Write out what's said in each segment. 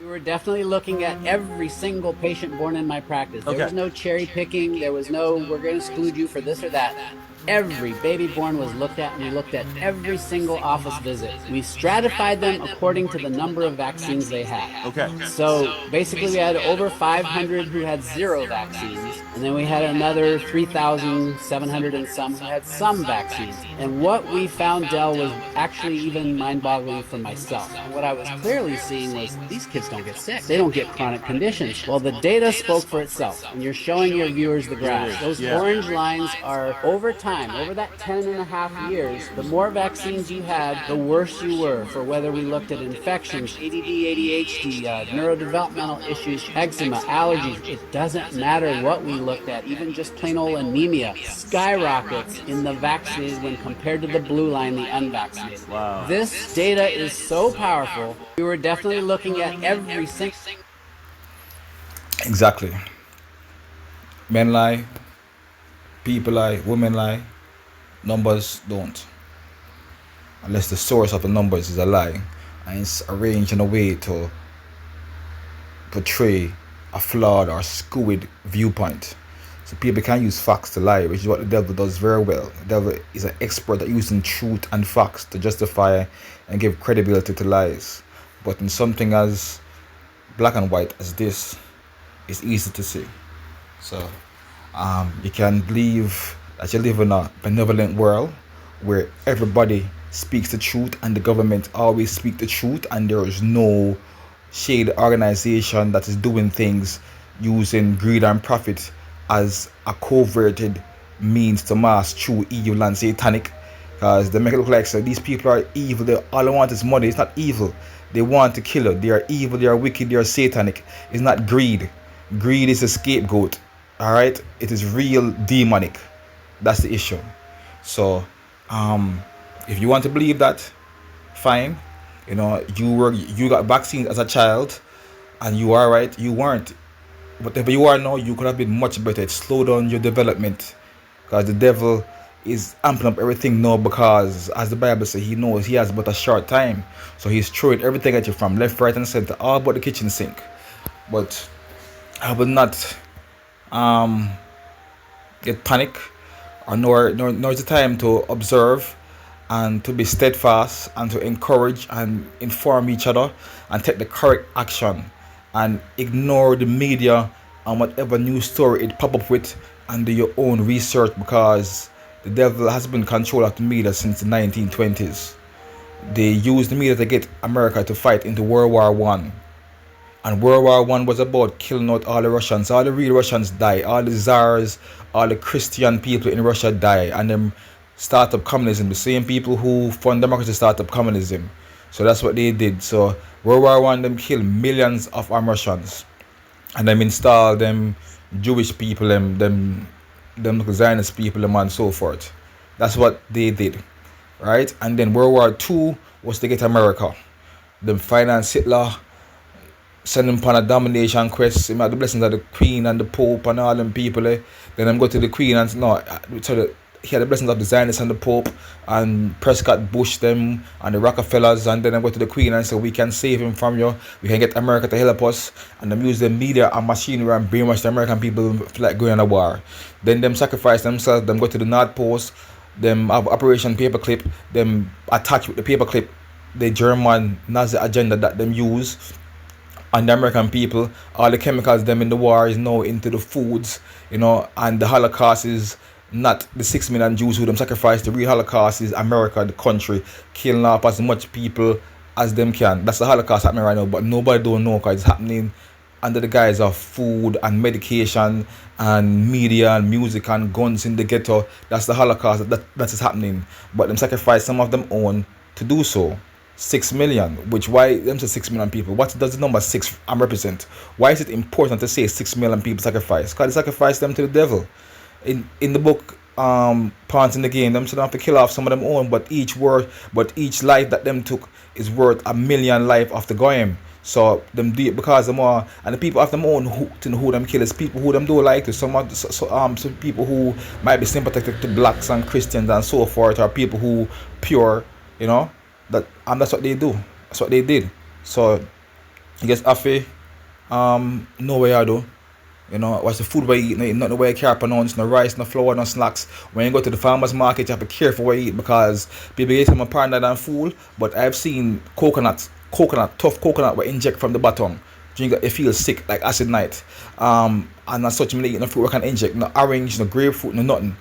We were definitely looking at every single patient born in my practice. There Okay. was no cherry picking. There was no, we're going to exclude you for this or that. Every baby born was looked at, and we looked at every single office visit. We stratified them according to the number of vaccines they had. Okay. So basically, we had over 500 who had zero vaccines, and then we had another 3,700 and some who had some vaccines. And what we found, Dell, was actually even mind boggling for myself. And what I was clearly seeing was these kids don't get sick, they don't get chronic conditions. Well, the data spoke for itself, and you're showing your viewers the graph. Those orange lines are over time, over that 10 and a half years, the more vaccines you had, the worse you were for whether we looked at infections, ADD, ADHD, neurodevelopmental issues, eczema, allergies. It doesn't matter what we looked at, even just plain old anemia skyrockets in the vaccinated when compared to the blue line, the unvaccinated. Wow. This data is so powerful. We were definitely looking at every single. Exactly. Men lie, people lie, women lie, numbers don't. Unless the source of the numbers is a lie and it's arranged in a way to portray a flawed or skewed viewpoint. So people can use facts to lie, which is what the devil does very well. The devil is an expert at using truth and facts to justify and give credibility to lies. But in something as black and white as this, it's easy to see. So you can believe that you live in a benevolent world where everybody speaks the truth and the government always speak the truth, and there is no shade organization that is doing things using greed and profit as a coverted means to mass through evil and satanic, because they make it look like so these people are evil. All they want is money. It's not evil. They want to kill you. They are evil. They are wicked. They are satanic. It's not greed. Greed is a scapegoat. All right, it is real demonic. That's the issue. So if you want to believe that, fine. You got vaccines as a child and you are right, you weren't. Whatever you are now, you could have been much better. It slowed down your development, because the devil is amping up everything now, because as the Bible says, he knows he has but a short time. So he's throwing everything at you from left, right and center, all but the kitchen sink. But I will not get panic, or nor is the time to observe and to be steadfast and to encourage and inform each other and take the correct action and ignore the media and whatever news story it pop up with, and do your own research, because the devil has been in control of the media since the 1920s. They used the media to get America to fight into World War One. And World War One was about killing out all the Russians. All the real Russians die. All the czars, all the Christian people in Russia die. And them start up communism. The same people who fund democracy start up communism. So that's what they did. So World War One, them killed millions of Russians, and them installed them Jewish people, them Zionist people, them and so forth. That's what they did, right? And then World War Two was to get America. Them finance Hitler, send him on a domination quest. Him had the blessings of the Queen and the Pope and all them people. Then them go to the Queen and no, he had the blessings of the Zionists and the Pope and Prescott Bush them and the Rockefellers, and then I go to the Queen and say we can save him from you. We can get America to help us, and them use the media and machinery and brainwash the American people like going on a war. Then them sacrifice themselves. Them go to the North Post. Them have Operation Paperclip. Them attach with the paperclip the German Nazi agenda that them use on the American people. All the chemicals them in the war is now into the foods, and the Holocaust is not the 6 million Jews who them sacrificed. The real Holocaust is America, the country, killing off as much people as them can. That's the Holocaust happening right now, but nobody don't know because it's happening under the guise of food and medication and media and music and guns in the ghetto. That's the Holocaust that is happening. But them sacrifice some of them own to do so. 6 million, which why them say 6 million people? What does the number 6 represent? Why is it important to say 6 million people sacrifice? Because they sacrifice them to the devil. In the book, Pawns in the Game, them said they have to kill off some of them own, but each life that them took is worth a million life of the goyim. So them do it because them are, and the people of them own who them kill is people who them do like to some people who might be sympathetic to blacks and Christians and so forth, or people who pure, that's what they do. That's what they did. So You guess Afi, know where you do. You know, what's the food we eat, not the way you care pronounce, no rice, no flour, no snacks. When you go to the farmer's market, you have to be careful what you eat because people get them paranoid and fool. But I've seen tough coconut we inject from the bottom. Drink it, you feel sick, like acid night. And as such, you eat no fruit we can inject, no orange, no grapefruit, no nothing.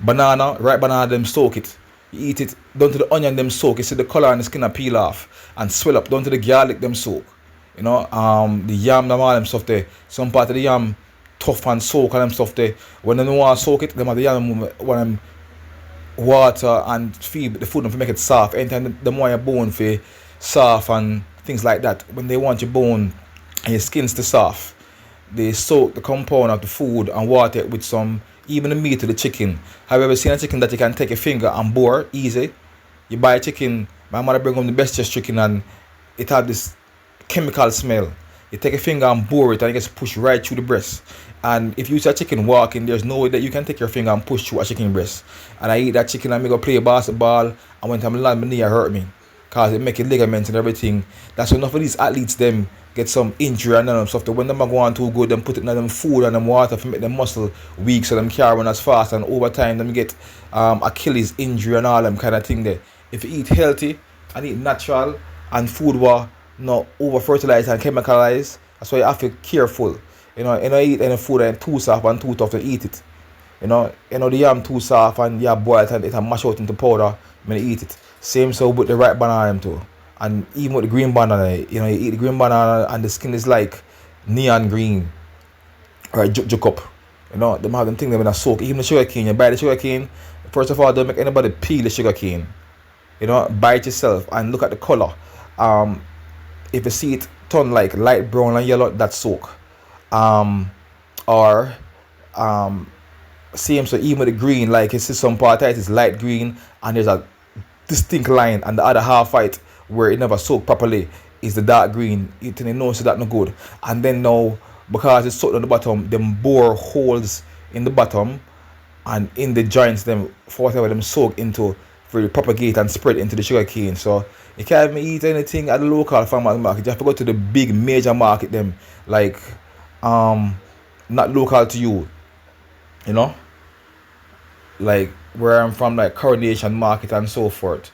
Banana, ripe banana, them soak it. You eat it, down to the onion, them soak. You see the color and the skin peel off and swell up. Down to the garlic, them soak. You know, the yam, them all them stuff there. Some part of the yam tough and soak and them stuff there. When they don't want to soak it, them have the yam when them water and feed the food and make it soft. Anytime the more your bone for soft and things like that. When they want your bone and your skin's too soft, they soak the compound of the food and water it with some, even the meat of the chicken. Have you ever seen a chicken that you can take a finger and bore easy? You buy a chicken, my mother bring home the bestest chicken and it have this chemical smell. You take a finger and bore it and it gets pushed right through the breast. And if you see a chicken walking, there's no way that you can take your finger and push through a chicken breast. And I eat that chicken and I go play basketball and when time land my knee hurt me. Cause it make it ligaments and everything. That's why enough of these athletes them get some injury and them stuff. That when them are going too good, them put it in them food and them water to make them muscle weak so them can't run as fast and over time them get Achilles injury and all them kind of thing there. If you eat healthy and eat natural and food was not over fertilized and chemicalized, that's why you have to be careful. You know eat any food and too soft and too tough to eat it. The yam too soft and you boil it and it and mash out into powder when you eat it. Same so with the ripe banana too. And even with the green banana, you eat the green banana and the skin is like neon green or juk up. Them have them thing them in a soak. Even the sugar cane, you buy the sugar cane, first of all don't make anybody peel the sugar cane. Buy it yourself and look at the color. If you see it turn like light brown and yellow, that's soak. Or same so even with the green, like you see some part of it is light green and there's a distinct line and the other half white where it never soaked properly is the dark green. You know so that no good. And then now because it's soaked on the bottom, them bore holes in the bottom and in the joints them for whatever them soak into for the propagate and spread into the sugar cane. So you can't even eat anything at the local farmers market. You have to go to the big major market them like not local to you. Like where I'm from, like Coronation Market and so forth.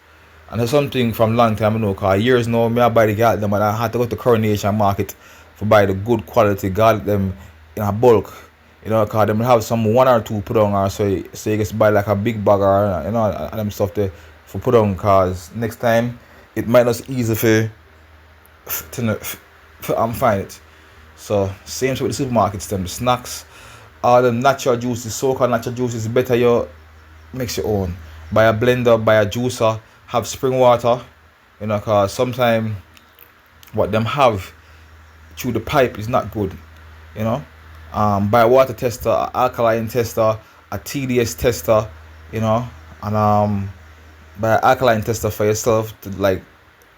And there's something from long time I know, cause years now me I buy the garlic them and I had to go to Coronation Market to buy the good quality garlic them in a bulk. Cause them have some one or two put on or so you just buy like a big bag or and them stuff there for put on cause next time it might not be easy for find it. So same with the supermarkets them, the snacks, all the natural juices, so-called natural juices, better you mix your own. Buy a blender, buy a juicer, have spring water, cause sometimes what them have through the pipe is not good, buy a water tester, a alkaline tester, a TDS tester, and buy an alkaline tester for yourself to like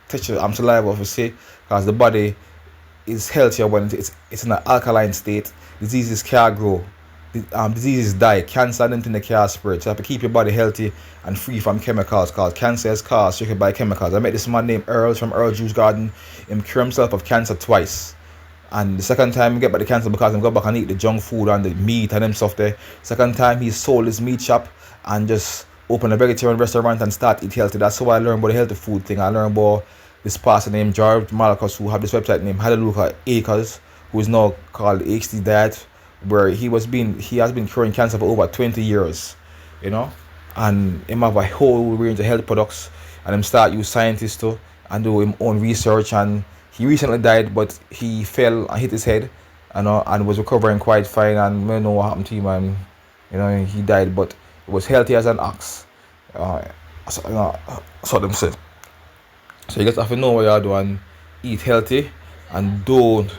test your saliva if you see, cause the body is healthier when it's in an alkaline state. Diseases can't grow. Diseases die. Cancer and anything can't spread. So you have to keep your body healthy and free from chemicals. Cause cancer is caused strictly by chemicals. I met this man named Earl from Earl Juice Garden. He cured himself of cancer twice. And the second time he get back the cancer because he go back and eat the junk food and the meat and them stuff there. Second time he sold his meat shop and just opened a vegetarian restaurant and start eat healthy. That's how I learned about the healthy food thing. I learned about this pastor named George Malacus who have this website named Hallelujah Acres, who is now called HT Diet, where he has been curing cancer for over 20 years, and him have a whole range of health products and him start use scientists too and do him own research. And he recently died, but he fell and hit his head, and was recovering quite fine, and we know what happened to him, and he died, but he was healthy as an ox, so them said. So you guys have to know what you do and eat healthy and don't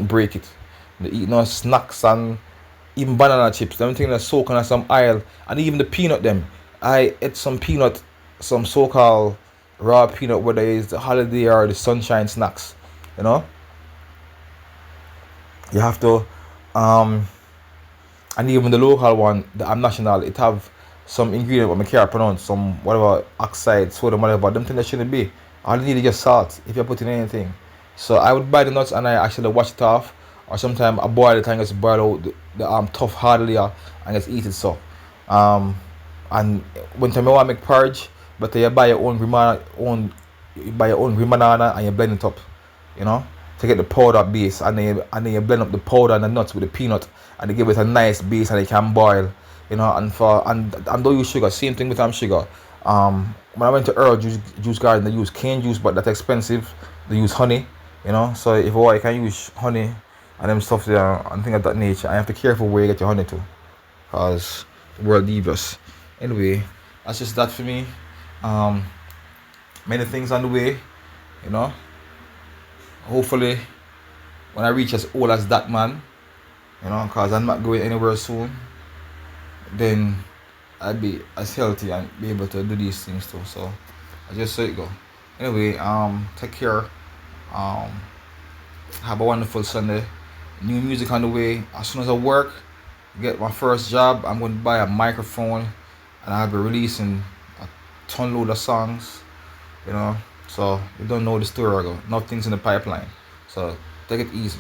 break it. They eat no snacks and even banana chips. Them things that soak on some oil and even the peanut them. I ate some peanut, some so-called raw peanut, whether it's the holiday or the sunshine snacks. You have to and even the local one, the national, it have some ingredient what I can't pronounce, some whatever oxide, sodium, whatever. Them things that shouldn't be. All you need is just salt if you're putting anything. So I would buy the nuts and I actually wash it off, or sometimes I boil it and just boil out the tough hard layer and just eat it so. Um, and when time you want to make porridge, but you buy your own you buy your own green banana and you blend it up, you know, to get the powder base, and then you blend up the powder and the nuts with the peanut, and they give it a nice base and it can boil, you know. And don't use sugar. Same thing with sugar. When I went to Earl Juice Garden, they use cane juice, but that's expensive. They use honey, you know. So if I can use honey and them stuff there and things of that nature, I have to be careful where you get your honey to, cause the world devious. Anyway, that's just that for me. Um, Many things on the way, you know. Hopefully, when I reach as old as that man, you know, cause I'm not going anywhere soon, then I'll be as healthy and be able to do these things too. So I just saw it go. Anyway, take care. Um, have a wonderful Sunday. New music on the way. As soon as I work, get my first job, I'm going to buy a microphone, and I'll be releasing a ton load of songs. You know, so you don't know the story. I go. Nothing's in the pipeline. So take it easy.